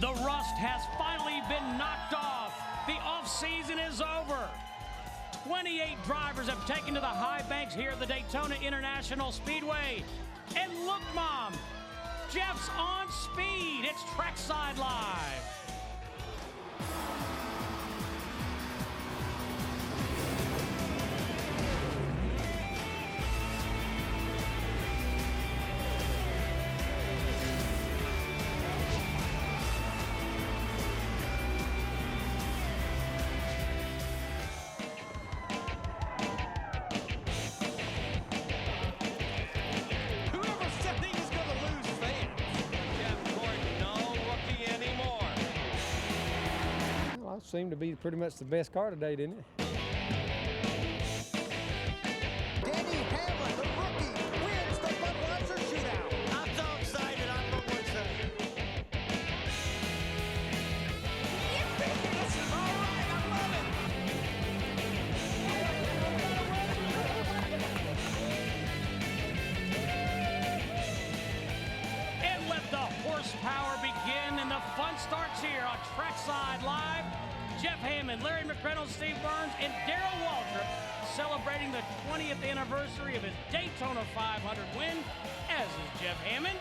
The rust has finally been knocked off. The off-season is over. 28 drivers have taken to the high banks here at the Daytona International Speedway. And look, Mom, Jeff's on speed. It's Trackside Live. Seemed to be pretty much the best car today, didn't it? Denny Hamlin, the rookie, wins the Budweiser Shootout. I'm so excited, I don't know what to say. This is all right, I love it. And let the horsepower begin, and the fun starts here on Trackside Live. Jeff Hammond, Larry McReynolds, Steve Burns, and Darrell Waltrip celebrating the 20th anniversary of his Daytona 500 win, as is Jeff Hammond.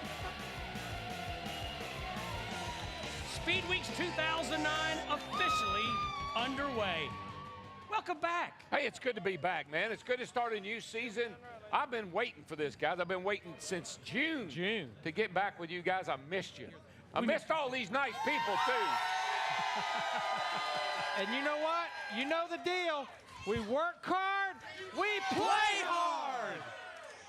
Speed Weeks 2009 officially underway. Welcome back. Hey, it's good to be back, man. It's good to start a new season. I've been waiting for this, guys. I've been waiting since June to get back with you guys. I missed you. I missed all these nice people, too. And you know what? You know the deal. We work hard, we play hard.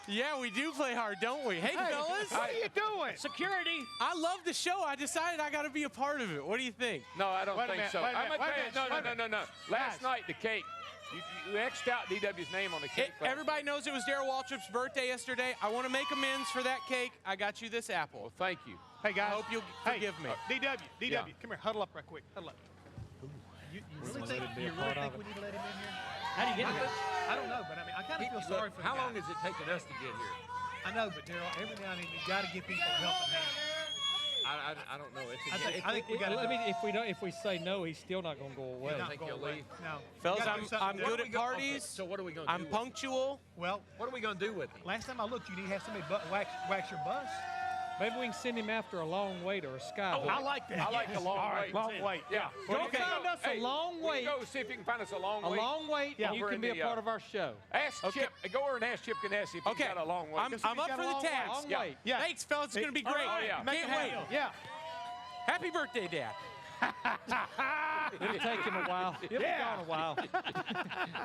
Yeah, we do play hard, don't we? Hey, fellas. What are you doing? Security. I love the show. I decided I got to be a part of it. What do you think? No, I don't think so. Wait a I'm minute, gonna wait a tell you, minute. no. Last night, the cake, you X'd out DW's name on the cake. Everybody knows it was Darrell Waltrip's birthday yesterday. I want to make amends for that cake. I got you this apple. Well, thank you. Hey, guys. I hope you'll forgive me. DW, Yeah. come here. Huddle up right quick. Huddle up. You really think we need to let him in here? How do you get here? I don't know, but I mean, I kind of feel sorry for him. How long has it taken us to get here? I know, but Darrell, every now and then you got to give people a helping hand. I don't know. I think we got to. I mean, if we say no, he's still not going to go away. Not think go you'll away. leave? No. Fellas, You gotta do something I'm with good it. at parties. So what are we going to do? I'm punctual. Well, What are we going to do with him? last time I looked, you need to have somebody wax your bus. Maybe we can send him after a long wait or a sky. I like that. I like the long All right, wait. long wait. Yeah. Go find us a long we wait. Go see if you can find us a long A wait. long wait, and you Over can in be the, a part of our show. Ask Chip. Go over and ask Chip Ganassi if he's got a long wait. I'm up for the task. Long Yeah. wait. Yeah. Thanks, fellas. It's going to be great. Oh, yeah. Make it Can't wait. happen. Yeah. Happy birthday, Dad. It'll take him a while. It'll be gone a while.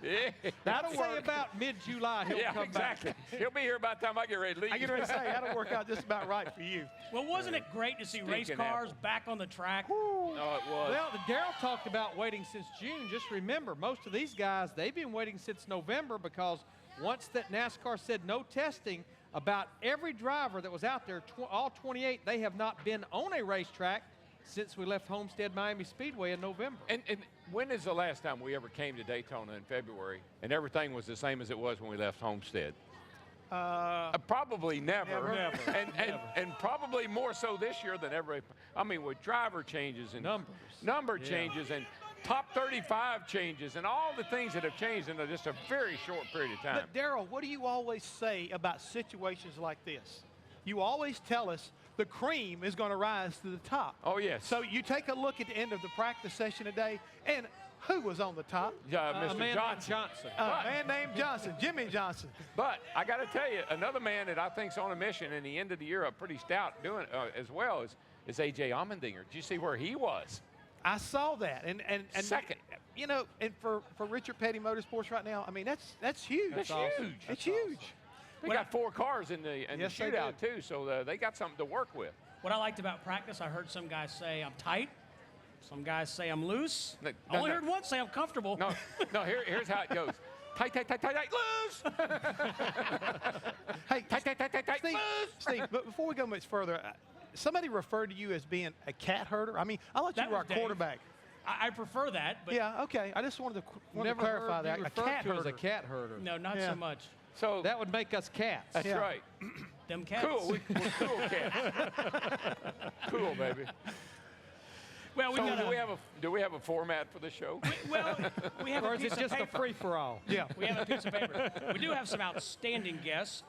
I'd say about mid-July he'll come exactly. back. He'll be here by the time I get ready to leave. I get ready to say, that'll work out just about right for you. Well, wasn't it great to see race Stinking cars apple. back on the track? No, it was. Well, Darrell talked about waiting since June. Just remember, most of these guys, they've been waiting since November because once that NASCAR said no testing, about every driver that was out there, all 28, they have not been on a racetrack since we left Homestead Miami Speedway in November. And when is the last time we ever came to Daytona in February and everything was the same as it was when we left Homestead? Probably never. And probably more so this year than ever. I mean, with driver changes and number changes and top 35 changes and all the things that have changed in just a very short period of time. But Darrell, what do you always say about situations like this? You always tell us the cream is going to rise to the top. Oh, yes. So you take a look at the end of the practice session today, and who was on the top? Mr. A man Johnson. named Johnson. A man named Johnson, Jimmy Johnson. But I got to tell you, another man that I think's on a mission in the end of the year, pretty stout doing as well, is A.J. Allmendinger. Did you see where he was? I saw that, and Second. You know, and for Richard Petty Motorsports right now, I mean that's huge. That's huge. It's huge. They got 4 cars in the Yes, they shootout do. too, so they got something to work with. What I liked about practice, I heard some guys say I'm tight. Some guys say I'm loose. No, I only no. heard one say I'm comfortable. No, here's how it goes. Tight, loose. Hey, tight, Steve, loose. Steve, but before we go much further, somebody referred to you as being a cat herder. I mean, I thought That you were a was Dave. quarterback. I prefer that, but Yeah, okay. I just wanted to Never clarify heard that. you A referred cat to as herder. a cat herder. no, not Yeah. so much. So That would make us cats. that's Yeah. right. Them cats. Cool. We're cool cats. Cool, baby. Well, So do we have a format for the show? We have Or a is piece it of just a paper. free-for-all? Yeah. We have a piece of paper. We do have some outstanding guests.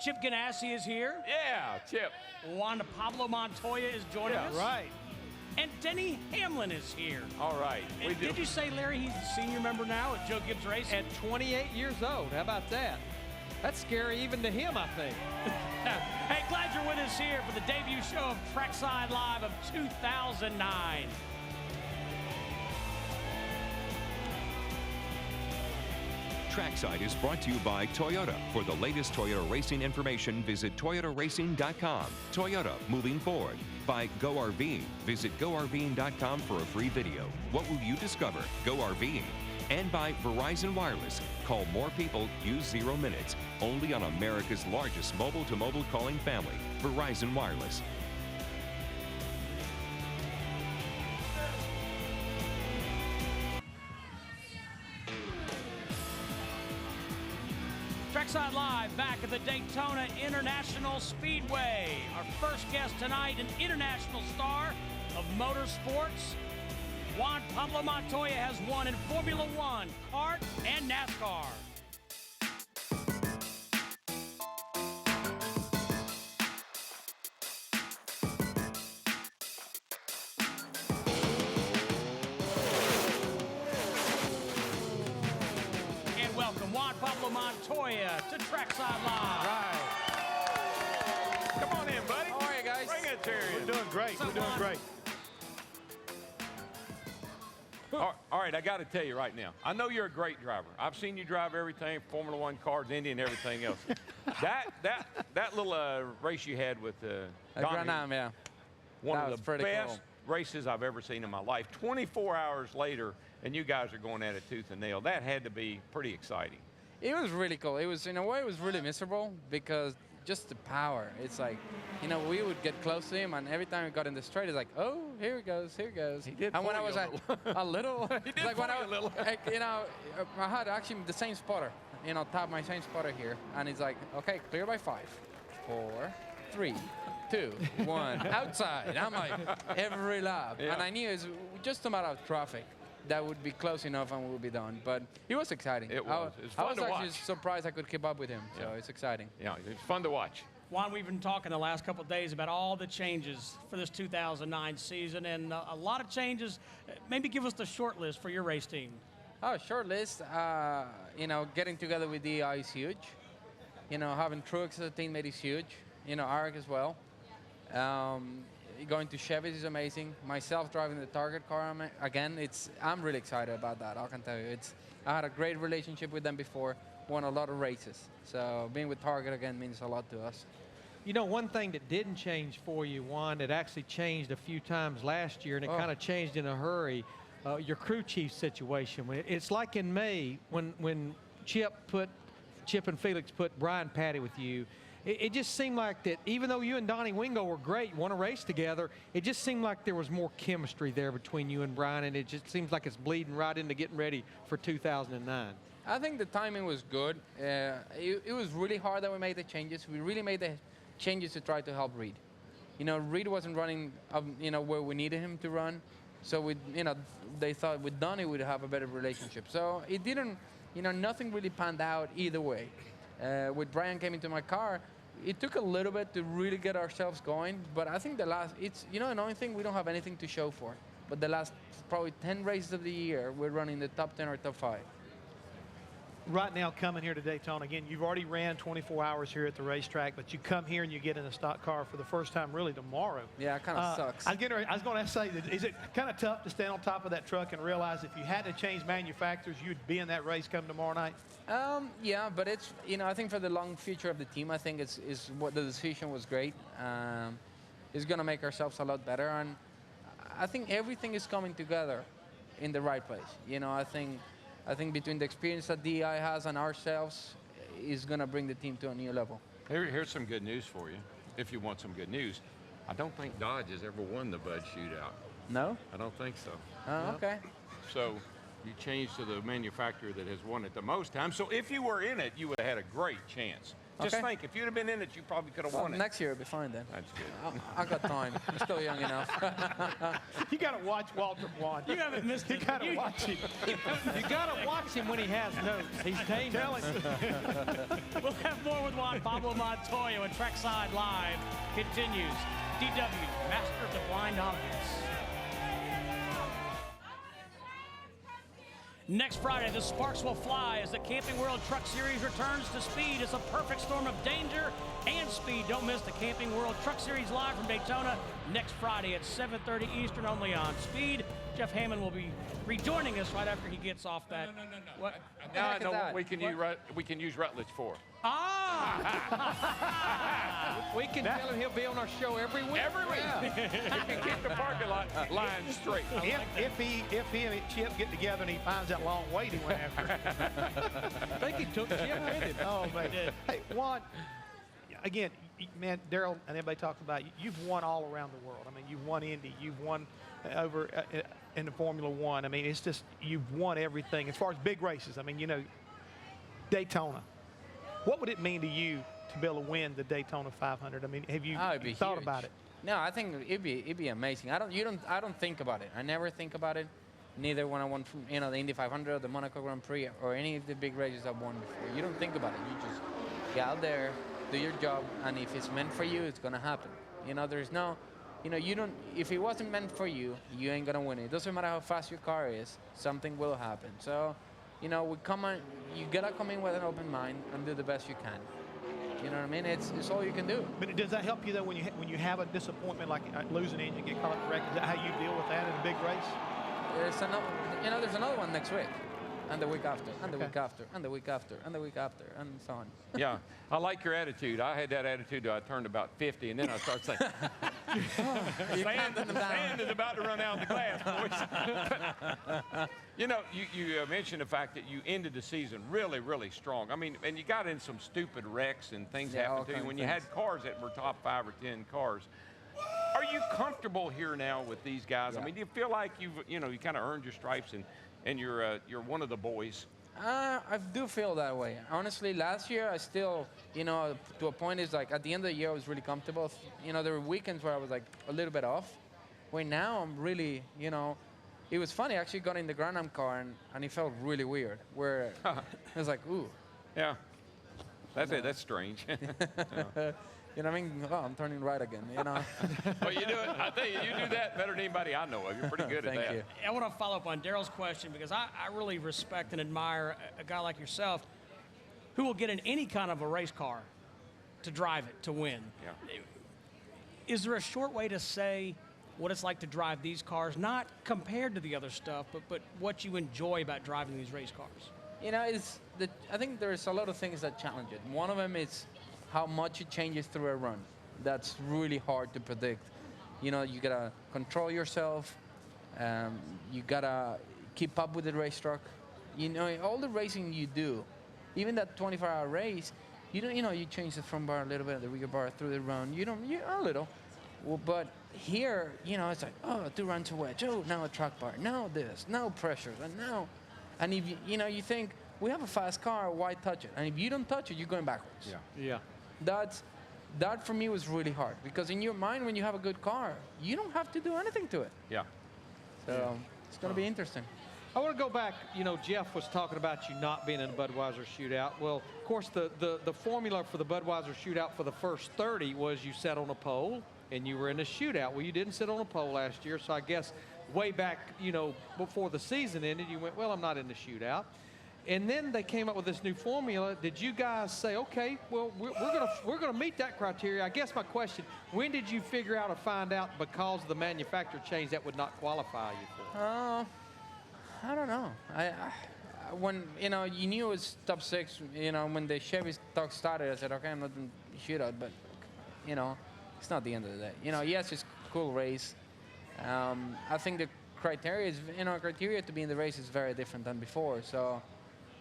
Chip Ganassi is here. Yeah, Chip. Juan Pablo Montoya is joining us. Right. And Denny Hamlin is here. All right. And did you say, Larry, he's a senior member now at Joe Gibbs Racing? At 28 years old. How about that? That's scary even to him, I think. Hey, glad you're with us here for the debut show of Trackside Live of 2009. Trackside is brought to you by Toyota. For the latest Toyota racing information, visit toyotaracing.com. Toyota, moving forward. By Go RVing. Visit GoRVing.com for a free video. What will you discover? Go RVing. And by Verizon Wireless. Call more people, use 0 minutes. Only on America's largest mobile-to-mobile calling family. Verizon Wireless. Trackside Live back at the Daytona International Speedway. Our first guest tonight, an international star of motorsports. Juan Pablo Montoya has won in Formula One, kart, and NASCAR. And welcome Juan Pablo Montoya to Trackside Live. Come on in, buddy. How are you guys? Bring it to you. We're doing great. We're doing great. All right, I got to tell you right now, I know you're a great driver. I've seen you drive everything, Formula One cars, Indy, and everything else. that little race you had with Grand Am, yeah. one That of was the pretty best cool. races I've ever seen in my life. 24 hours later, and you guys are going at it tooth and nail. That had to be pretty exciting. It was really cool. It was, in a way, it was really miserable because just the power. It's like, you know, we would get close to him, and every time we got in the straight, it's like, oh, here he goes, here he goes. He did and when I pull was you at a little, He did like when pull I you a little. like, you know, I had actually the same spotter, you know, my same spotter here, and it's like, okay, clear by 5, 4, 3, 2, 1, outside. I'm like, every lap, Yeah. and I knew it's just a matter of traffic. That would be close enough and we'll be done. But it was exciting. It was. It was I fun was to actually watch. surprised I could keep up with him. So Yeah. it's exciting. Yeah, it's fun to watch. Juan, we've been talking the last couple of days about all the changes for this 2009 season, and a lot of changes. Maybe give us the short list for your race team. Oh, short list. You know, getting together with DI is huge. You know, having Truex as a teammate is huge. You know, Eric as well. Going to Chevy's is amazing. Myself driving the Target car again. I'm really excited about that. I can tell you, I had a great relationship with them before. Won a lot of races. So being with Target again means a lot to us. You know, one thing that didn't change for you, Juan, that actually changed a few times last year, and it kind of changed in a hurry, your crew chief situation. It's like in May when Chip and Felix put Brian Patty with you. It just seemed like that even though you and Donnie Wingo were great, won a race together, it just seemed like there was more chemistry there between you and Brian, and it just seems like it's bleeding right into getting ready for 2009. I think the timing was good. It was really hard that we made the changes. We really made the changes to try to help Reed. You know, Reed wasn't running, you know, where we needed him to run. So they thought with Donnie we'd have a better relationship. So it didn't, you know, nothing really panned out either way. With Brian came into my car, it took a little bit to really get ourselves going. But I think you know, another thing, we don't have anything to show for. But the last probably 10 races of the year, we're running the top 10 or top 5. Right now, coming here to Daytona, again, you've already ran 24 hours here at the racetrack, but you come here and you get in a stock car for the first time really tomorrow. Yeah, it kind of sucks. I was going to say, is it kind of tough to stand on top of that truck and realize if you had to change manufacturers, you'd be in that race come tomorrow night? Yeah, but it's, you know, I think for the long future of the team, I think it's what the decision was great. It's going to make ourselves a lot better, and I think everything is coming together in the right place. You know, I think between the experience that DI has and ourselves is going to bring the team to a new level. Here's some good news for you, if you want some good news. I don't think Dodge has ever won the Bud Shootout. No? I don't think so. Oh, okay. So you changed to the manufacturer that has won it the most times. So if you were in it, you would have had a great chance Just Okay. think, if you'd have been in it, you probably could have Well, won it. next year it'll be fine then. That's good. I got time. I'm still young enough. You got to watch Walter Juan. You haven't missed it. You got to watch him. You got to watch him when he has notes. He's dangerous. We'll have more with Juan Pablo Montoya when Trackside Live continues. DW, Master of the Blind Audience. Next Friday, the sparks will fly as the Camping World Truck Series returns to speed. It's a perfect storm of danger and speed. Don't miss the Camping World Truck Series live from Daytona next Friday at 7:30 Eastern, only on Speed. Jeff Hammond will be rejoining us right after he gets off that. No. What? Now I heck is know what that? we can use Rutledge for. Ah! We can tell him he'll be on our show every week. Every week. You can keep the parking lot line straight. If he and Chip get together and he finds that long wait he went after. I think he took Chip with him. Oh, man. Hey, Juan, again, man, Daryl and everybody talking about you've won all around the world. I mean, you've won Indy, you've won over in the Formula One. I mean, it's just you've won everything as far as big races. I mean, you know, Daytona. What would it mean to you to be able to win the Daytona 500? I mean, have you Oh, it'd be thought huge. about it? No, I think it'd be amazing. I don't think about it. I never think about it. Neither when I won, the Indy 500, the Monaco Grand Prix, or any of the big races I've won before. You don't think about it. You just get out there, do your job, and if it's meant for you, it's gonna happen. You know, there's no, you don't. If it wasn't meant for you, you ain't gonna win it. It doesn't matter how fast your car is. Something will happen. So, you gotta come in with an open mind and do the best you can. You know what I mean? It's all you can do. But does that help you though when you have a disappointment like losing engine, get caught up in wreck? Is that how you deal with that in a big race? There's another one next week, and the week after, and the Okay. week after, and the week after, and the week after, and so on. Yeah, I like your attitude. I had that attitude till I turned about 50, and then I started saying, sand is about to run out of the glass, boys. You mentioned the fact that you ended the season really, really strong. I mean, and you got in some stupid wrecks and things Yeah, all happened to you kinds when of you had things. cars that were top 5 or 10 cars. Are you comfortable here now with these guys? I Yeah. mean, do you feel like you kind of earned your stripes and you're one of the boys? I do feel that way. Honestly, last year I still, to a point is like at the end of the year I was really comfortable. There were weekends where I was like a little bit off. Where now I'm really, it was funny. I actually got in the Grand Am car and it felt really weird. Where it was like, ooh. Yeah, that's it. That's strange. Yeah. You know what I mean? Oh, I'm turning right again, Well, you do it. I tell you, you do that better than anybody I know of. You're pretty good at Thank that. you. I want to follow up on Daryl's question because I really respect and admire a guy like yourself who will get in any kind of a race car to drive it, to win. Yeah. Is there a short way to say what it's like to drive these cars, not compared to the other stuff, but what you enjoy about driving these race cars? I think there's a lot of things that challenge it. One of them is how much it changes through a run. That's really hard to predict. You gotta control yourself. You gotta keep up with the race truck. All the racing you do, even that 24-hour race, you change the front bar a little bit, the rear bar through the run. A little. Well, but here, it's like, oh, 2 runs a wedge. Oh, now a track bar. Now this. Now pressures. And if you think we have a fast car, why touch it? And if you don't touch it, you're going backwards. Yeah. That for me was really hard because in your mind, when you have a good car, you don't have to do anything to it. Yeah. So it's going to be interesting. I want to go back. Jeff was talking about you not being in a Budweiser shootout. Well, of course, the formula for the Budweiser shootout for the first 30 was you sat on a pole and you were in a shootout. Well, you didn't sit on a pole last year, so I guess way back, before the season ended, you went, well, I'm not in the shootout. And then they came up with this new formula. Did you guys say, okay, well, we're gonna meet that criteria? I guess my question: when did you figure out or find out because of the manufacturer change that would not qualify you for? I don't know. When you knew it was top 6. When the Chevy talk started, I said, okay, I'm not in the shootout, but it's not the end of the day. Yes, it's a cool race. I think the criteria is, criteria to be in the race is very different than before. So.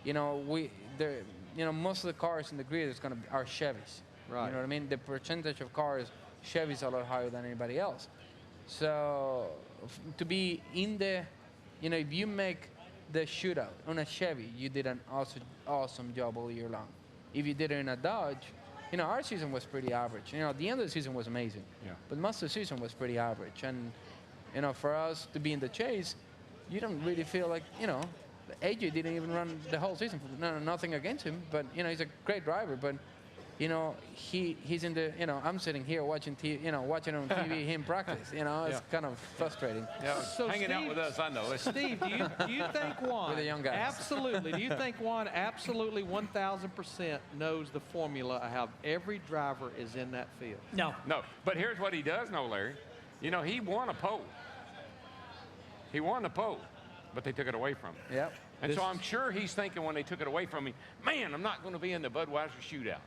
Most of the cars in the grid are Chevys. Right. You know what I mean? The percentage of cars, Chevy's a lot higher than anybody else. So to be in the, if you make the shootout on a Chevy, you did an awesome job all year long. If you did it in a Dodge, You know, our season was pretty average. You know, the end of the season was amazing. Yeah. But most of the season was pretty average. And, you know, for us to be in the chase, you don't really feel like, you know, AJ didn't even run the whole season. No, nothing against him, but, you know, he's a great driver. But, you know, he's in the, you know, I'm sitting here watching TV, you know, watching on TV him practice. You know, it's kind of frustrating. Yeah, So hanging out Steve- with us, I know. Steve, do you think Juan, With the young guys. absolutely, do you think Juan absolutely 1,000% knows the formula of how every driver is in that field? No. No, but here's what he does know, Larry. You know, he won a pole. He won the pole, but they took it away from him. Yep. And so I'm sure he's thinking when they took it away from him, man, I'm not going to be in the Budweiser shootout.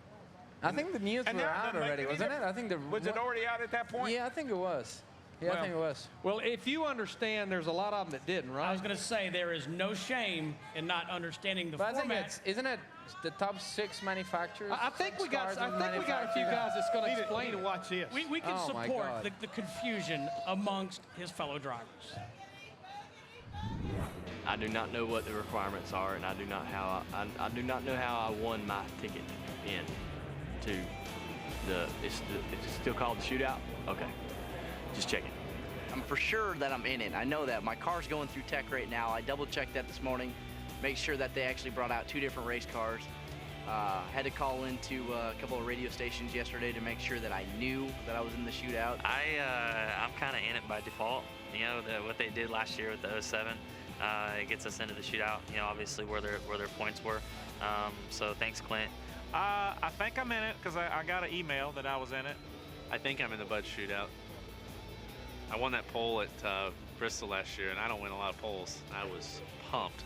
I think the news And were now it out doesn't make already, any wasn't it? I think the Was it already out at that point? Yeah, I think it was. Yeah, Well, I think it was. Well, if you understand, there's a lot of them that didn't, right? I was going to say there is no shame in not understanding the But I think format. it's, isn't it the top 6 manufacturers? I think we got. cars I and think we got a few manufacturers? guys that's going to Need explain to it. watch this. We can Oh, my support God. the confusion amongst his fellow drivers. I do not know what the requirements are, and I do not know how I won my ticket in to it's still called the shootout. Okay, just checking. I'm for sure that I'm in it. I know that. My car's going through tech right now. I double-checked that this morning, make sure that they actually brought out 2 different race cars. Had to call into a couple of radio stations yesterday to make sure that I knew that I was in the shootout. I'm kind of in it by default. You know, what they did last year with the 07, it gets us into the shootout. You know, obviously where their points were. So thanks, Clint. I think I'm in it because I got an email that I was in it. I think I'm in the Bud shootout. I won that pole at Bristol last year, and I don't win a lot of poles. I was pumped,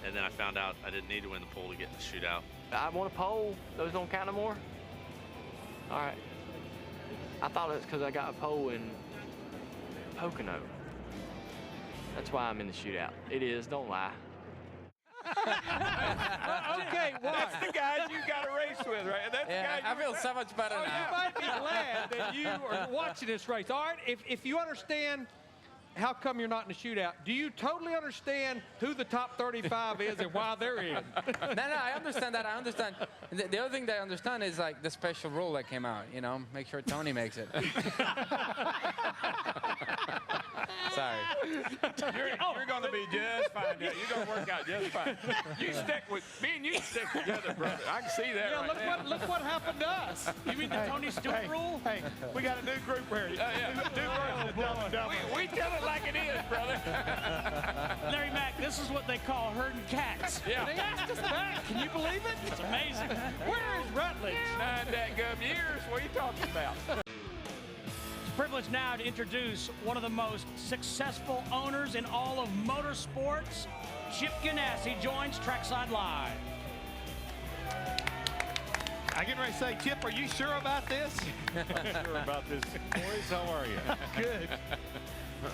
and then I found out I didn't need to win the pole to get in the shootout. I won a pole. Those don't count no more? All right. I thought it was because I got a pole in Pocono. That's why I'm in the shootout. It is, don't lie. Okay, Juan. That's the guys you got to race with, right? That's Yeah, the guy I feel so much better You now. might be glad that you are watching this race. All right, if you understand how come you're not in the shootout, do you totally understand who the top 35 is and why they're in? No, I understand that. I understand. The other thing that I understand is like the special rule that came out. You know, make sure Tony makes it. Sorry. You're going to be just fine. You're going to work out just fine. You stick with me and you stick together, brother. I can see that right now. Look what happened to us. You mean the Tony Stewart rule? Hey, we got a new group here. We tell it like it is, brother. Larry Mack, this is what they call herding cats. Yeah. They asked us back. Can you believe it? It's amazing. Where is Rutledge? 9 dadgum years. What are you talking about? It's a privilege now to introduce one of the most successful owners in all of motorsports. Chip Ganassi joins Trackside Live. I get ready to say, Chip, are you sure about this? I'm sure about this. Boys, how are you? Good.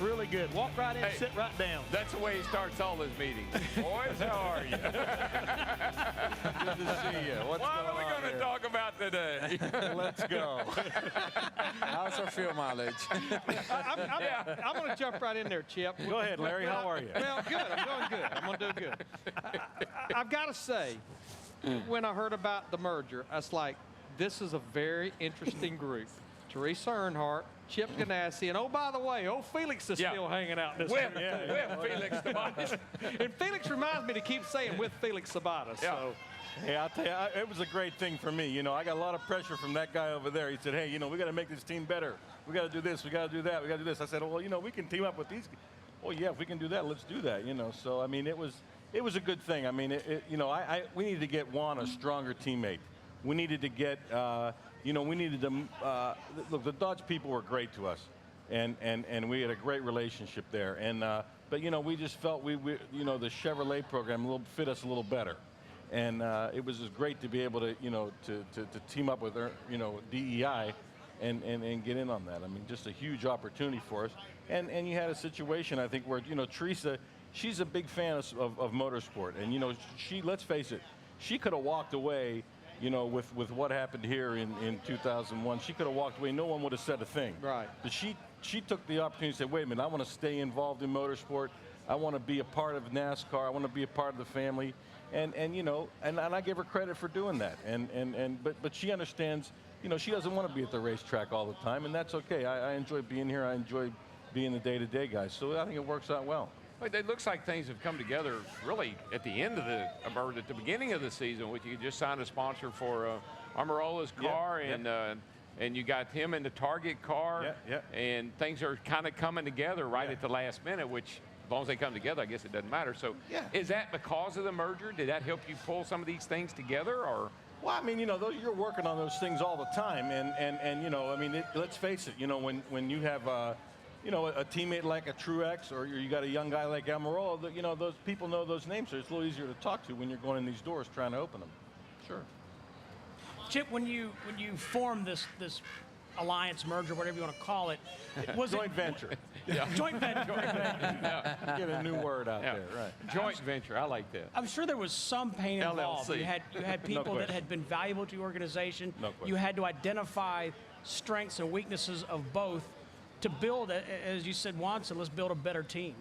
Really good. Walk right in, Hey. sit right down. That's the way he starts all his meetings. Boys, how are you? Good to see you. What's What are we going on going to here? talk about today? Let's go. How's our fuel mileage? I'm going to jump right in there, Chip. Go ahead, Larry. How are you? Well, good. I'm doing good. I'm going to do good. I've got to say, when I heard about the merger, I was like, this is a very interesting group. Teresa Earnhardt, Chip Ganassi, and oh, by the way, Felix is Yeah. still hanging out this With, week. with Felix Sabatis. And Felix reminds me to keep saying with Felix Sabatis. Yeah. So, Hey, I'll tell you, it was a great thing for me. You know, I got a lot of pressure from that guy over there. He said, hey, you know, we got to make this team better. We got to do this. We got to do that. We got to do this. I said, well, you know, we can team up with these. Oh, yeah, if we can do that, let's do that, you know. So, I mean, it was a good thing. I mean, you know, we needed to get Juan a stronger teammate. We needed to get, you know, we needed to, look, the Dodge people were great to us. And we had a great relationship there. And, but, you know, we just felt you know, the Chevrolet program fit us a little better. And it was just great to be able to, you know, to team up with, you know, DEI and get in on that. I mean, just a huge opportunity for us. And you had a situation, I think, where, you know, Teresa, she's a big fan of motorsport. And, you know, let's face it, she could have walked away, you know, with what happened here in 2001. She could have walked away. No one would have said a thing. Right. But she took the opportunity to say, wait a minute, I want to stay involved in motorsport. I want to be a part of NASCAR. I want to be a part of the family. And you know, and I give her credit for doing that. But she understands, you know, she doesn't want to be at the racetrack all the time, and that's okay. I enjoy being here. I enjoy being the day-to-day guy. So I think it works out well. But it looks like things have come together really at the end of or at the beginning of the season, which you just signed a sponsor for Amarola's car, and you got him in the Target car, and things are kind of coming together right at the last minute, which as long as they come together, I guess it doesn't matter. So is that because of the merger? Did that help you pull some of these things together, or? Well, I mean, you know, you're working on those things all the time, and you know, I mean, let's face it, you know, when you have you know, a teammate like a Truex, or you got a young guy like Almirola, you know, those people know those names, so it's a little easier to talk to when you're going in these doors trying to open them. Sure. Chip, when you formed this alliance, merger, whatever you want to call it, was joint venture. Joint venture. Get a new word out there, right? Joint venture. I like that. I'm sure there was some pain involved. LLC. You had people that had been valuable to your organization. No question. You had to identify strengths and weaknesses of both to build, as you said, Juan said, let's build a better team.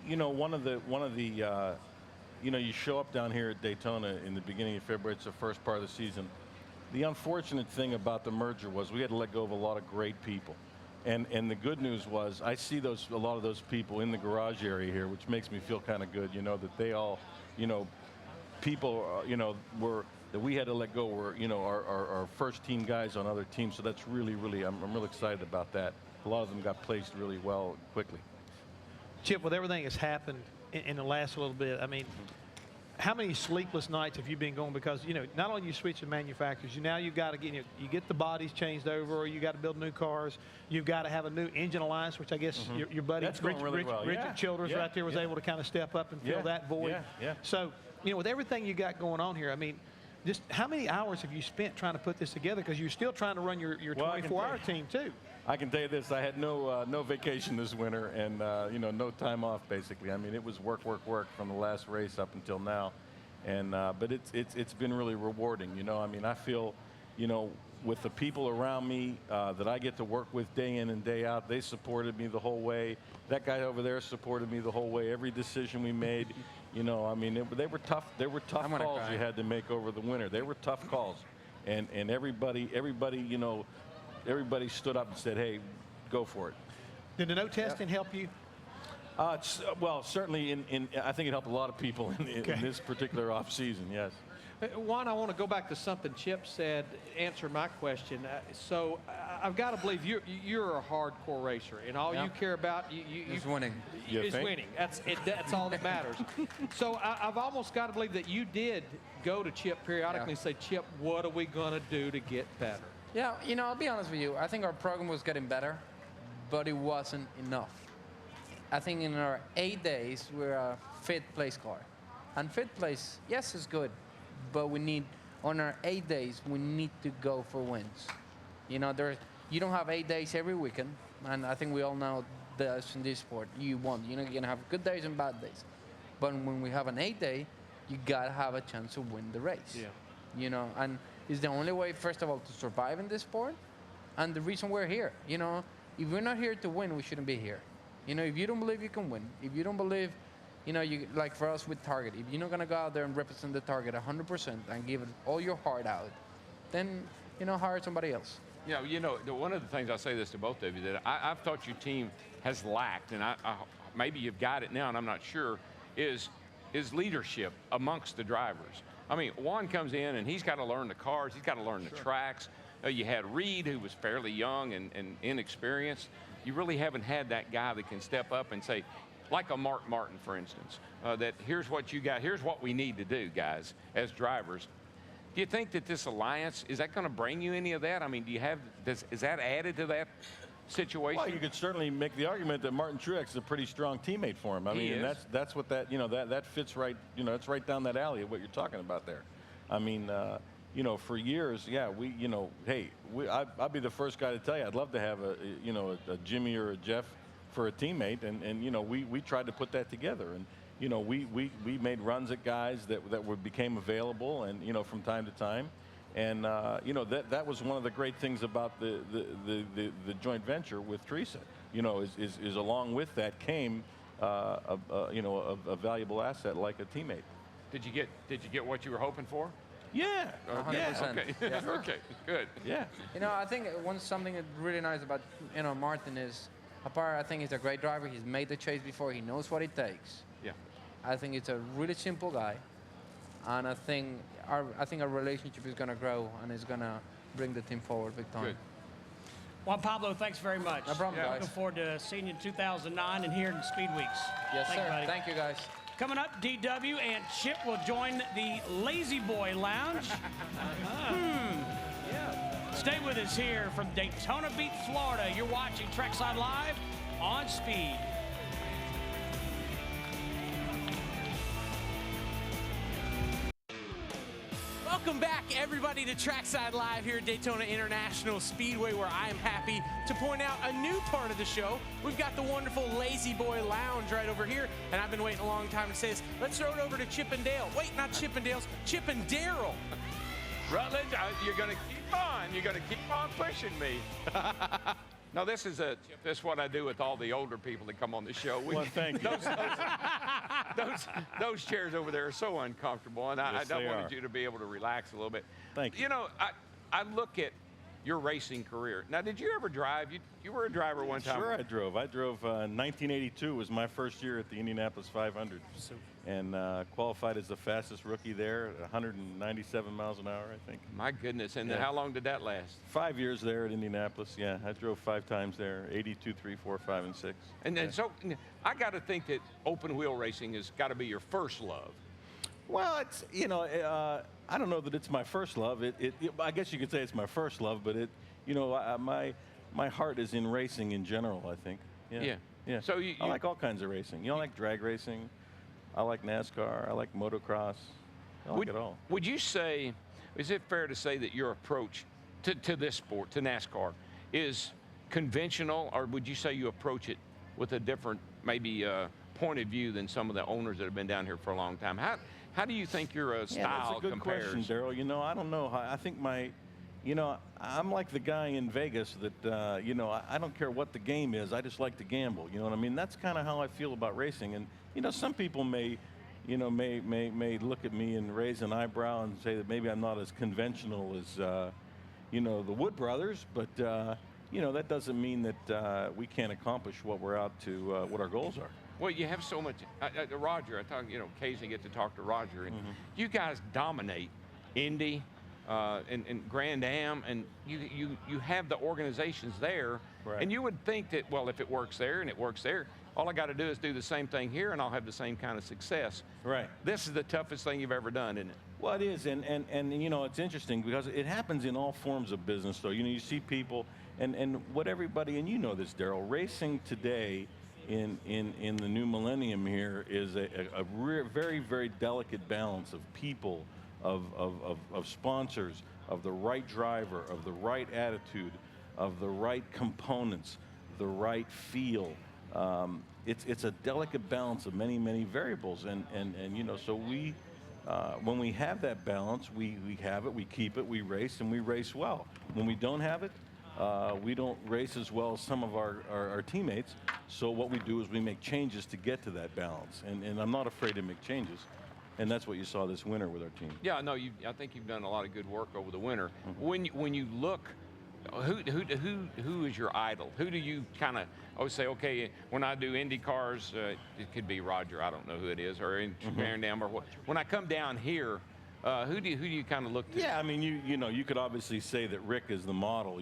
You know, one of the you know, you show up down here at Daytona in the beginning of February. It's the first part of the season. The unfortunate thing about the merger was we had to let go of a lot of great people. And the good news was I see a lot of those people in the garage area here, which makes me feel kind of good, you know, that they all, you know, people, you know, that we had to let go were, you know, our first team guys on other teams. So that's really, I'm really excited about that. A lot of them got placed really well quickly. Chip, with everything that's happened in the last little bit, I mean, how many sleepless nights have you been going? Because, you know, not only you switch the manufacturers, now you've got to get, you get the bodies changed over, or you got to build new cars. You've got to have a new engine alliance, which I guess your buddy Richard Childress right there was able to kind of step up and fill that void. So, you know, with everything you got going on here, I mean, just how many hours have you spent trying to put this together? Because you're still trying to run your 24-hour team too. I can tell you this: I had no vacation this winter, and you know, no time off basically. I mean, it was work from the last race up until now, and but it's been really rewarding. You know, I mean, I feel, you know, with the people around me that I get to work with day in and day out, they supported me the whole way. That guy over there supported me the whole way. Every decision we made, you know, I mean, they were tough. They were tough calls you had to make over the winter. They were tough calls, and everybody, you know, everybody stood up and said, "Hey, go for it." Did the no testing help you? Well, certainly I think it helped a lot of people in this particular off season. Yes. Juan, I want to go back to something Chip said, answer my question. So I've got to believe you're a hardcore racer, and all you care about is winning. Is winning. That's all that matters. So I've almost got to believe that you did go to Chip periodically and say, Chip, what are we going to do to get better? Yeah, you know, I'll be honest with you. I think our program was getting better, but it wasn't enough. I think in our 8 days, we're a 5th place car. And 5th place, yes, is good, but we need, on our 8 days, we need to go for wins. You know, you don't have 8 days every weekend, and I think we all know this in this sport. You're going to have good days and bad days. But when we have an 8-day, you got to have a chance to win the race. Yeah. You know, and it's the only way, first of all, to survive in this sport, and the reason we're here. You know, if we're not here to win, we shouldn't be here. You know, if you don't believe you can win, if you don't believe, you know, like for us with Target, if you're not going to go out there and represent the Target 100% and give it all your heart out, then, you know, hire somebody else. Yeah, you know, one of the things, I'll say this to both of you, that I've thought your team has lacked, and maybe you've got it now, and I'm not sure, is leadership amongst the drivers. I mean, Juan comes in, and he's got to learn the cars. He's got to learn the tracks. You had Reed, who was fairly young and inexperienced. You really haven't had that guy that can step up and say, like a Mark Martin, for instance, that here's what you got, here's what we need to do, guys, as drivers. Do you think that this alliance, is that going to bring you any of that? I mean, is that added to that situation? Well, you could certainly make the argument that Martin Truex is a pretty strong teammate for him. I mean, and that's what that, you know, that fits right, you know, it's right down that alley of what you're talking about there. I mean, you know, for years, yeah, you know, hey, I'd be the first guy to tell you, I'd love to have a Jimmy or a Jeff for a teammate, and you know, we tried to put that together, and you know, we made runs at guys that became available, and you know, from time to time, and you know, that was one of the great things about the joint venture with Teresa. You know, is along with that came, a valuable asset like a teammate. Did you get what you were hoping for? Yeah. 100%. Yeah. Okay. Yeah. Okay. Good. Yeah. I think something that's really nice about Martin is, apart, I think he's a great driver. He's made the chase before. He knows what it takes. Yeah. I think it's a really simple guy, and I think our relationship is going to grow and is going to bring the team forward big time. Good. Juan Pablo, thanks very much. No problem, guys. Looking forward to seeing you in 2009 and here in Speed Weeks. Yes, Thank sir. you, buddy. Thank you, guys. Coming up, DW and Chip will join the Lazy Boy Lounge. Stay with us here from Daytona Beach, Florida. You're watching Trackside Live on Speed. Welcome back, everybody, to Trackside Live here at Daytona International Speedway, where I am happy to point out a new part of the show. We've got the wonderful Lazy Boy Lounge right over here, and I've been waiting a long time to say this. Let's throw it over to Chip and Dale. Wait, not Chip and Dale's, Chip and Daryl. Rutledge, you're going to keep on. You're going to keep on pushing me. No, this is what I do with all the older people that come on the show. Well, thank you. Those chairs over there are so uncomfortable, and Yes, I they wanted are. you to be able to relax a little bit. Thank you. You know, I look at your racing career. Now, did you ever drive? You were a driver one time. Sure, I drove. 1982 was my first year at the Indianapolis 500, and qualified as the fastest rookie there at 197 miles an hour, I think. My goodness, and Yeah. how long did that last? 5 years there at Indianapolis, yeah. I drove 5 times there, 82, 3, 4, 5, and 6. And then, so I got to think that open wheel racing has got to be your first love. Well, it's, I don't know that it's my first love. I guess you could say it's my first love, but my heart is in racing in general, I think. Yeah. Yeah. So I like all kinds of racing. I like drag racing. I like NASCAR. I like motocross. I like it all. Would you say, is it fair to say that your approach to this sport, to NASCAR, is conventional, or would you say you approach it with a different, maybe, point of view than some of the owners that have been down here for a long time? How do you think your style that's a good compares? question, Daryl. I don't know. I think I'm like the guy in Vegas that, I don't care what the game is. I just like to gamble. You know what I mean? That's kind of how I feel about racing. And, some people may look at me and raise an eyebrow and say that maybe I'm not as conventional as, the Wood brothers. But, that doesn't mean that we can't accomplish what we're out to, what our goals are. Well, you have so much. Roger, I talk, occasionally get to talk to Roger, and you guys dominate Indy and Grand Am, and you have the organizations there, Right. and you would think that, well, if it works there and it works there, all I got to do is do the same thing here, and I'll have the same kind of success. Right. This is the toughest thing you've ever done, isn't it? Well, it is, and it's interesting because it happens in all forms of business. Though, you see people, and what everybody, and you know this, Daryl, racing today in the new millennium here is a very, very delicate balance of people, of sponsors, of the right driver, of the right attitude, of the right components, the right feel. It's a delicate balance of many, many variables, and so we, when we have that balance, we have it, we keep it, we race, and we race well. When we don't have it, we don't race as well as some of our teammates. So what we do is we make changes to get to that balance, and I'm not afraid to make changes. And that's what you saw this winter with our team. Yeah, no, I think you've done a lot of good work over the winter. When you look, who is your idol? Who do you kind of always say, okay, when I do Indy cars, it could be Roger, I don't know who it is, or in Grand Am, or what. When I come down here, who do you kind of look to? Yeah, I mean, you could obviously say that Rick is the model.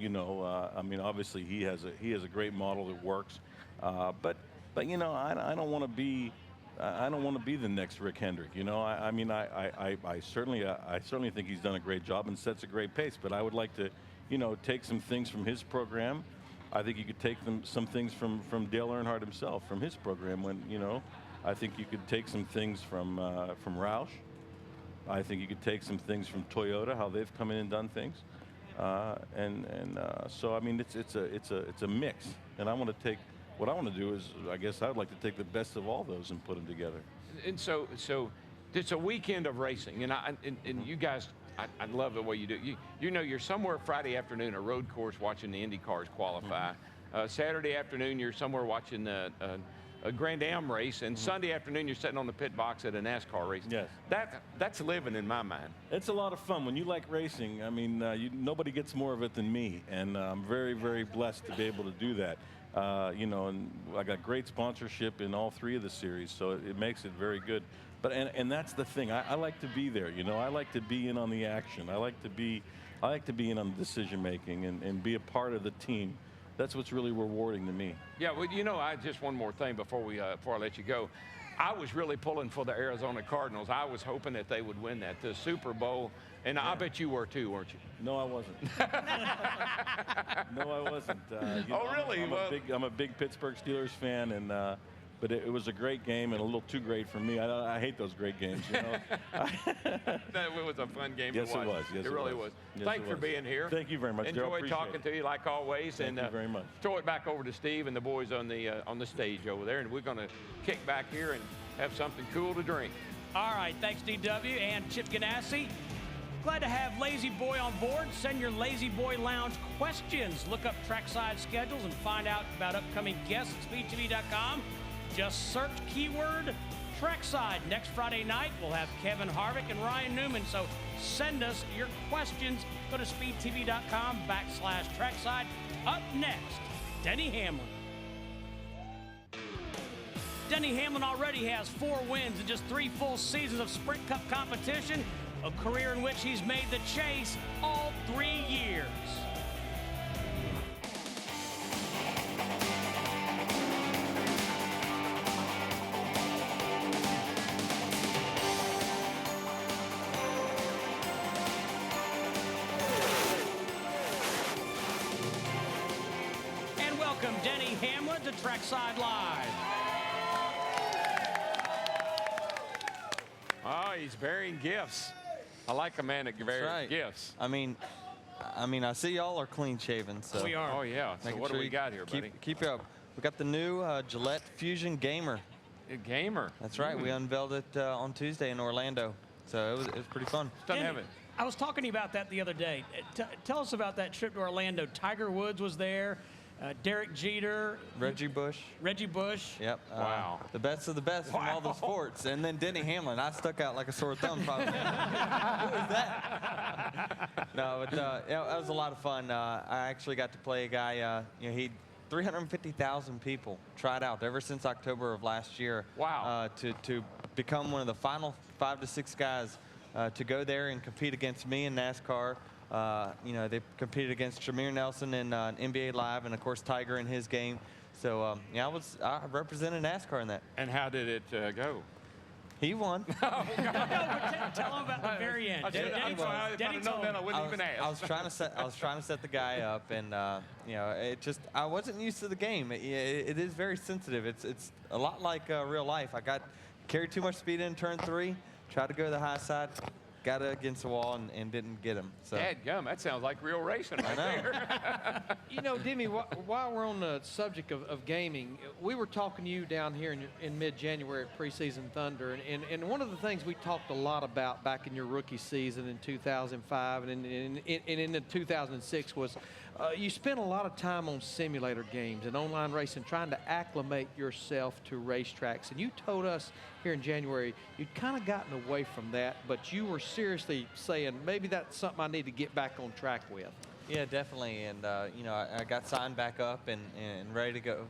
I mean, obviously he has a great model that works, but I don't want to be. I don't want to be the next Rick Hendrick. I certainly think he's done a great job and sets a great pace. But I would like to, take some things from his program. I think you could take some things from Dale Earnhardt himself, from his program. I think you could take some things from Roush. I think you could take some things from Toyota, how they've come in and done things. So I mean, it's a mix, and I want to take. What I want to do is, I guess I'd like to take the best of all those and put them together. And so it's a weekend of racing, and you guys, I love the way you do. You're somewhere Friday afternoon, a road course, watching the Indy cars qualify. Saturday afternoon, you're somewhere watching the Grand Am race, and Sunday afternoon you're sitting on the pit box at a NASCAR race. Yes. That's living in my mind. It's a lot of fun. When you like racing, I mean, nobody gets more of it than me, and I'm very, very blessed to be able to do that. You know, and I got great sponsorship in all 3 of the series, so it makes it very good. But and that's the thing. I like to be there. You know, I like to be in on the action. I like to be in on the decision making and be a part of the team. That's what's really rewarding to me. Yeah, well, you know, just one more thing before I let you go. I was really pulling for the Arizona Cardinals. I was hoping that they would win the Super Bowl, and yeah. I bet you were too, weren't you? No, I wasn't. No, I wasn't. You know, really? I'm a big Pittsburgh Steelers fan, and but it was a great game and a little too great for me. I hate those great games, you know. It was a fun game yes, to watch. It was. Yes, it really was. Yes, Thanks for being here. Thank you very much. Enjoyed talking to you like always. Thank you very much. Throw it back over to Steve and the boys on the stage over there, and we're going to kick back here and have something cool to drink. All right, thanks DW and Chip Ganassi. Glad to have Lazy Boy on board. Send your Lazy Boy Lounge questions. Look up Trackside schedules and find out about upcoming guests at speedtv.com. Just search keyword Trackside. Next Friday night, we'll have Kevin Harvick and Ryan Newman. So send us your questions. Go to speedtv.com/Trackside. Up next, Denny Hamlin. Denny Hamlin already has 4 wins in just 3 full seasons of Sprint Cup competition, a career in which he's made the chase all 3 years. And welcome Denny Hamlin to Trackside Live. Oh, he's bearing gifts. I like a man that bears gifts. I mean, I see y'all are clean shaven, so we are. Oh yeah. So what do we got here, buddy? Keep it up. We got the new Gillette Fusion Gamer. A gamer. That's right. We unveiled it on Tuesday in Orlando, so it was pretty fun. Denny, I was talking to you about that the other day. Tell us about that trip to Orlando. Tiger Woods was there. Derek Jeter. Reggie Bush. Yep. Wow. The best of the best from all the sports. And then Denny Hamlin. I stuck out like a sore thumb probably. Who was that? No, but yeah, that was a lot of fun. I actually got to play a guy, 350,000 people tried out ever since October of last year. Wow. To become one of the final 5 to 6 guys to go there and compete against me in NASCAR. They competed against Shamir Nelson in NBA Live, and of course Tiger in his game. So yeah, I represented NASCAR in that. And how did it go? He won. Tell him about the very end. I was trying to set the guy up, and I wasn't used to the game. It is very sensitive. It's a lot like real life. I carried too much speed in turn 3. Tried to go to the high side. Got it against the wall and didn't get him. So. Dadgum, that sounds like real racing right there. You know, Demi, while we're on the subject of gaming, we were talking to you down here in mid-January at Preseason Thunder, and one of the things we talked a lot about back in your rookie season in 2005 and in 2006 was you spent a lot of time on simulator games and online racing trying to acclimate yourself to racetracks. And you told us here in January you'd kind of gotten away from that, but you were seriously saying maybe that's something I need to get back on track with. Yeah, definitely. And, I got signed back up and ready to go.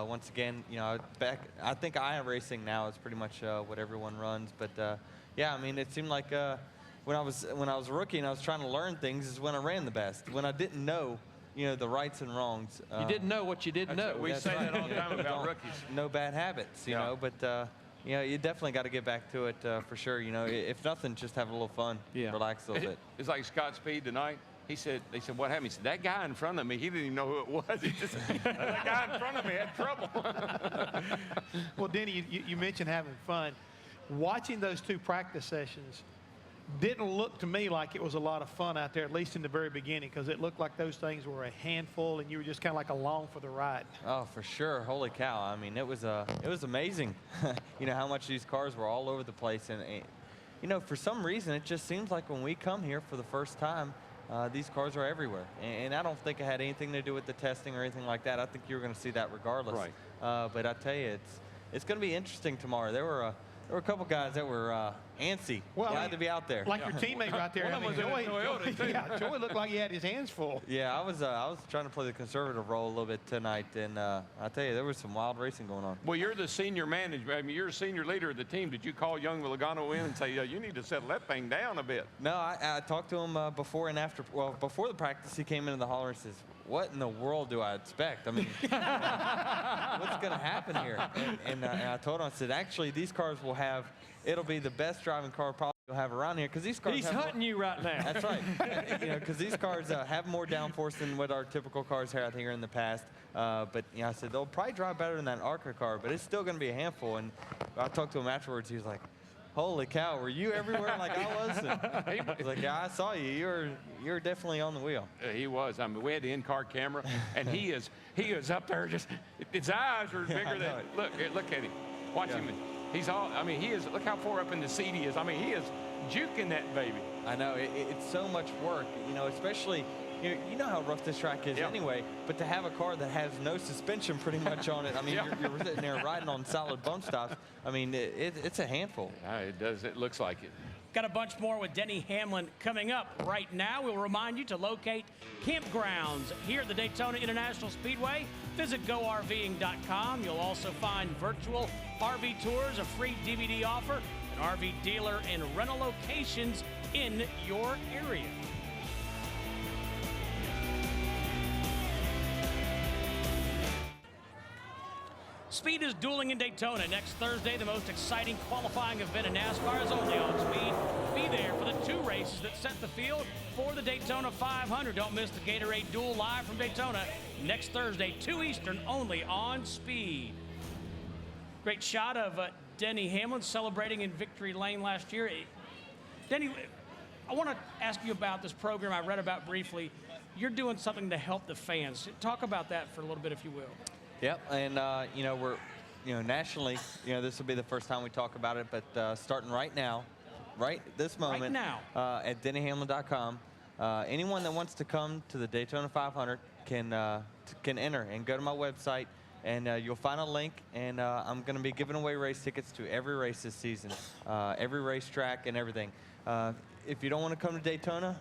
Once again, I think iRacing now is pretty much what everyone runs. But, yeah, I mean, it seemed like when I was a rookie and I was trying to learn things is when I ran the best. When I didn't know, the rights and wrongs. You didn't know what you didn't know. We say that all the time about rookies. No bad habits, you know. But, you definitely got to get back to it for sure. If nothing, just have a little fun, relax a little bit. It's like Scott Speed tonight. They said, what happened? He said, that guy in front of me, he didn't even know who it was. He just, that guy in front of me had trouble. Well, Denny, you mentioned having fun. Watching those 2 practice sessions didn't look to me like it was a lot of fun out there, at least in the very beginning, because it looked like those things were a handful and you were just kind of like along for the ride. Oh, for sure. Holy cow. I mean, it was amazing, how much these cars were all over the place. And, for some reason, it just seems like when we come here for the first time, these cars are everywhere. And I don't think it had anything to do with the testing or anything like that. I think you were going to see that regardless. Right. But I tell you, it's going to be interesting tomorrow. There were a couple guys that were antsy, glad to be out there. Like your teammate right there. I mean, Joey looked like he had his hands full. Yeah, I was trying to play the conservative role a little bit tonight, and I tell you, there was some wild racing going on. Well, you're the senior manager. I mean, you're a senior leader of the team. Did you call young Logano in and say, you need to settle that thing down a bit? No, I talked to him before and after. Well, before the practice, he came into the hauler and says, what in the world do I expect? I mean, what's going to happen here? And I told him, I said, actually, these cars will have, it'll be the best driving car probably you'll have around here, because these cars He's hunting you right now. That's right. Because these cars have more downforce than what our typical cars had here in the past. But I said, they'll probably drive better than that ARCA car, but it's still going to be a handful. And I talked to him afterwards. He was like, holy cow, were you everywhere like I was? And he's like, yeah, I saw you. You're definitely on the wheel. He was. I mean, we had the in-car camera, and he is up there just, his eyes are bigger than, look at him. Watch him. He's all, I mean, he is, look how far up in the seat he is. I mean, he is juking that baby. I know, it's so much work, especially, you know how rough this track is anyway, but to have a car that has no suspension pretty much on it, I mean, you're sitting there riding on solid bump stops. I mean, it's a handful. It does, it looks like it. Got a bunch more with Denny Hamlin coming up right now. We'll remind you to locate campgrounds here at the Daytona International Speedway. Visit GoRVing.com. You'll also find virtual RV tours, a free DVD offer, an RV dealer and rental locations in your area. Speed is dueling in Daytona next Thursday. The most exciting qualifying event in NASCAR is only on Speed. Be there for the 2 races that set the field for the Daytona 500. Don't miss the Gatorade Duel live from Daytona next Thursday, 2 Eastern, only on Speed. Great shot of Denny Hamlin celebrating in victory lane last year. Denny, I want to ask you about this program I read about briefly. You're doing something to help the fans. Talk about that for a little bit, if you will. Yep, and we're, nationally, this will be the first time we talk about it, but starting right now, right this moment, at DennyHamlin.com, anyone that wants to come to the Daytona 500 can enter and go to my website, and you'll find a link, and I'm going to be giving away race tickets to every race this season, every racetrack and everything. If you don't want to come to Daytona,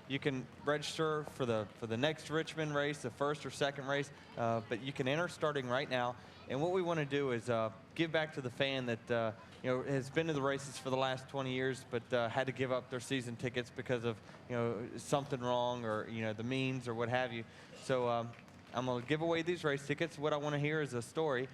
you can register for the next Richmond race, the first or second race, but you can enter starting right now. And what we want to do is give back to the fan that has been to the races for the last 20 years, but had to give up their season tickets because of something wrong or the means or what have you. So I'm going to give away these race tickets. What I want to hear is a story.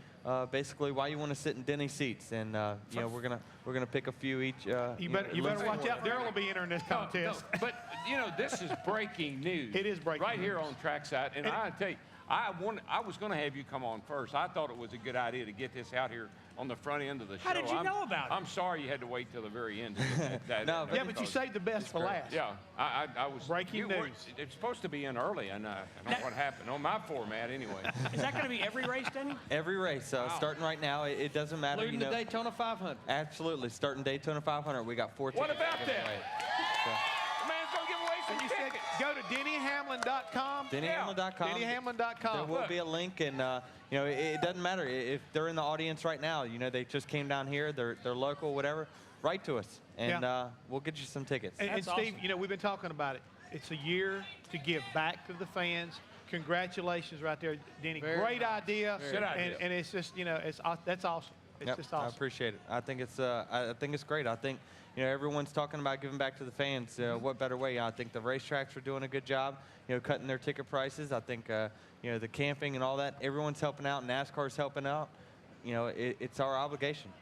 Basically, why you want to sit in Denny's seats, and we're gonna pick a few each. You better watch out. Daryl will be entering this contest. No, but this is breaking news. It is breaking right news. Here on Trackside, and I tell you, I was going to have you come on first. I thought it was a good idea to get this out here on the front end of the show. How did you know about it? I'm sorry you had to wait till the very end. No, but you saved the best for last. Yeah, I was breaking news. It's supposed to be in early, and I don't know what happened on my format anyway. Is that going to be every race, Denny? Every race, starting right now. It doesn't matter. Including the Daytona 500. Absolutely, starting Daytona 500. We got 4 tickets. What about that? The man's going to give away some tickets. Go to DennyHamlin.com. DennyHamlin.com. DennyHamlin.com. There will be a link, and it doesn't matter if they're in the audience right now. They just came down here. They're local, whatever. Write to us, and we'll get you some tickets. And Steve, awesome. We've been talking about it. It's a year to give back to the fans. Congratulations, right there, Denny. Great idea. And it's just that's awesome. It's just awesome. I appreciate it. I think it's great. I think everyone's talking about giving back to the fans. What better way? I think the racetracks are doing a good job. Cutting their ticket prices. I think the camping and all that. Everyone's helping out. NASCAR's helping out. It's our obligation.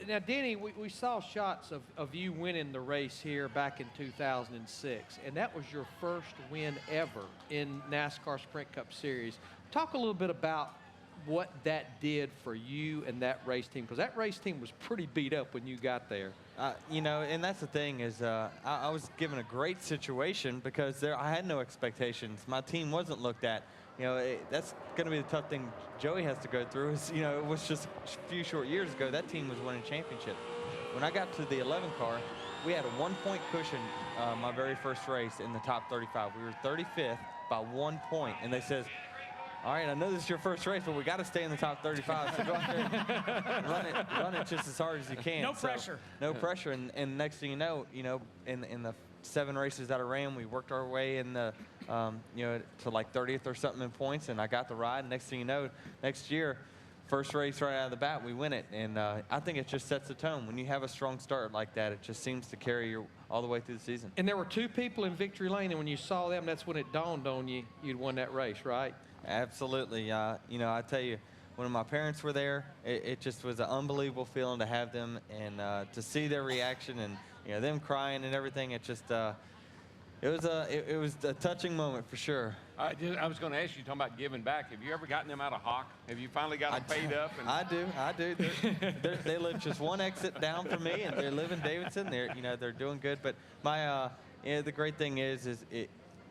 Now, Denny, we saw shots of you winning the race here back in 2006, and that was your first win ever in NASCAR Sprint Cup Series. Talk a little bit about what that did for you and that race team, because that race team was pretty beat up when you got there. And that's the thing is I was given a great situation because I had no expectations. My team wasn't looked at. That's going to be the tough thing Joey has to go through is, it was just a few short years ago, that team was winning championship. When I got to the 11 car, we had a 1-point cushion my very first race in the top 35. We were 35th by 1 point, and they says, all right, I know this is your first race, but we got to stay in the top 35. So go out there and run it just as hard as you can. No pressure. No pressure. And next thing you know, in the 7 races that I ran, we worked our way in the, to like 30th or something in points, and I got the ride. Next thing you know, next year, first race right out of the bat, we win it. And I think it just sets the tone. When you have a strong start like that, it just seems to carry you all the way through the season. And there were 2 people in victory lane, and when you saw them, that's when it dawned on you you'd won that race, right? Absolutely. I tell you, when my parents were there, it just was an unbelievable feeling to have them and to see their reaction and them crying and everything. It just it was a touching moment for sure. I was going to ask you, talking about giving back. Have you ever gotten them out of Hawk? Have you finally got them paid up? And I do. They live just one exit down from me, and they live in Davidson. They're doing good. But my the great thing is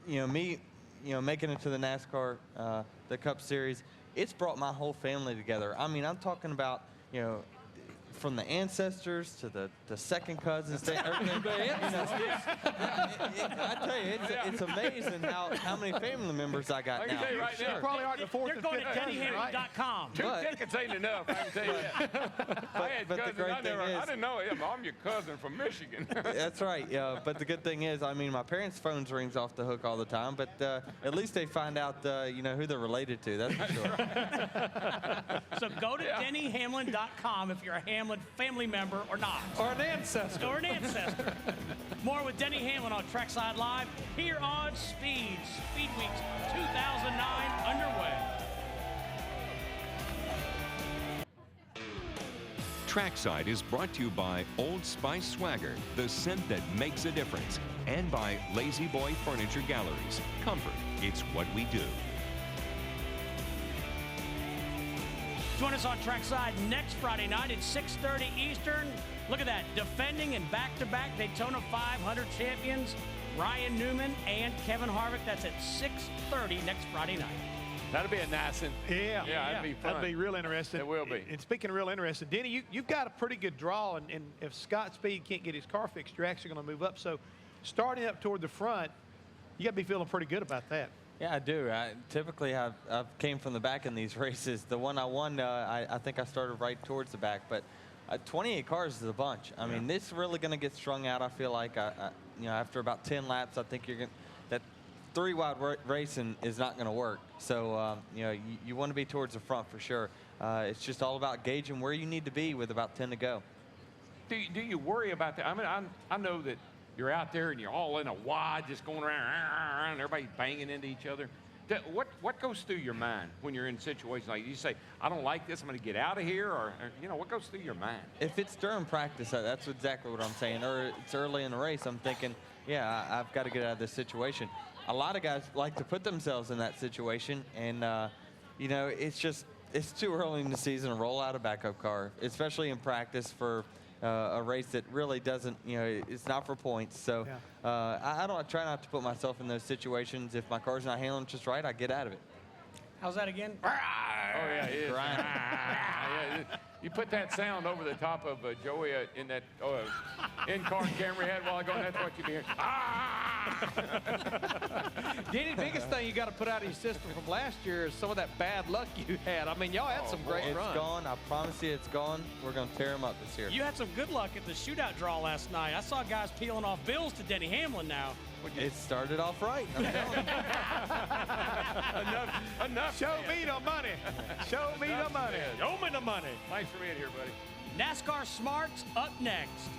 me making it to the NASCAR the Cup Series. It's brought my whole family together. I mean, I'm talking about from the ancestors to the second cousins to everything. I tell you, it's amazing how many family members I got now. Tell you right now, Probably aren't the 4th and 5th cousin, right? DennyHamlin.com. 2 tickets ain't enough, I can tell you that. I had cousins, I didn't know him. I'm your cousin from Michigan. That's right. But the good thing is, I mean, my parents' phones rings off the hook all the time, but at least they find out, who they're related to. That's for sure. So go to DennyHamlin.com if you're a Hamlin family member or not. Or an ancestor. More with Denny Hamlin on Trackside Live here on Speed Weeks 2009 underway. Trackside is brought to you by Old Spice Swagger, the scent that makes a difference, and by Lazy Boy Furniture Galleries. Comfort, it's what we do. Join us on Trackside next Friday night at 6:30 Eastern. Look at that, defending and back-to-back Daytona 500 champions, Ryan Newman and Kevin Harvick. That's at 6:30 next Friday night. That'll be a nice one. Yeah, that'd be fun. That'd be real interesting. It will be. And speaking of real interesting, Denny, you've got a pretty good draw, and if Scott Speed can't get his car fixed, you're actually going to move up. So starting up toward the front, you got to be feeling pretty good about that. Yeah, I do. Typically, I've came from the back in these races. The one I won, I think I started right towards the back. But 28 cars is a bunch. I mean, this is really going to get strung out. I feel like, after about 10 laps, I think that 3-wide racing is not going to work. So, you want to be towards the front for sure. It's just all about gauging where you need to be with about 10 to go. Do you worry about that? I mean, I know that you're out there and you're all in a wide, just going around, and everybody's banging into each other. What goes through your mind when you're in situations like you say, I don't like this, I'm going to get out of here, or what goes through your mind? If it's during practice, that's exactly what I'm saying. Or it's early in the race, I'm thinking, yeah, I've got to get out of this situation. A lot of guys like to put themselves in that situation, and it's too early in the season to roll out a backup car, especially in practice for a race that really doesn't, it's not for points. So I try not to put myself in those situations. If my car's not handling just right, I get out of it. How's that again? Oh, yeah, it is. You put that sound over the top of Joey in that in-car camera he had while ago, and that's what you hear. Denny, biggest thing you got to put out of your system from last year is some of that bad luck you had. I mean, y'all had some great runs. It's gone. I promise you it's gone. We're going to tear them up this year. You had some good luck at the shootout draw last night. I saw guys peeling off bills to Denny Hamlin now. It started off right. I'm telling you. Enough. Show me the money. Show me the money. Show me the money. Thanks for being here, buddy. NASCAR Smarts up next.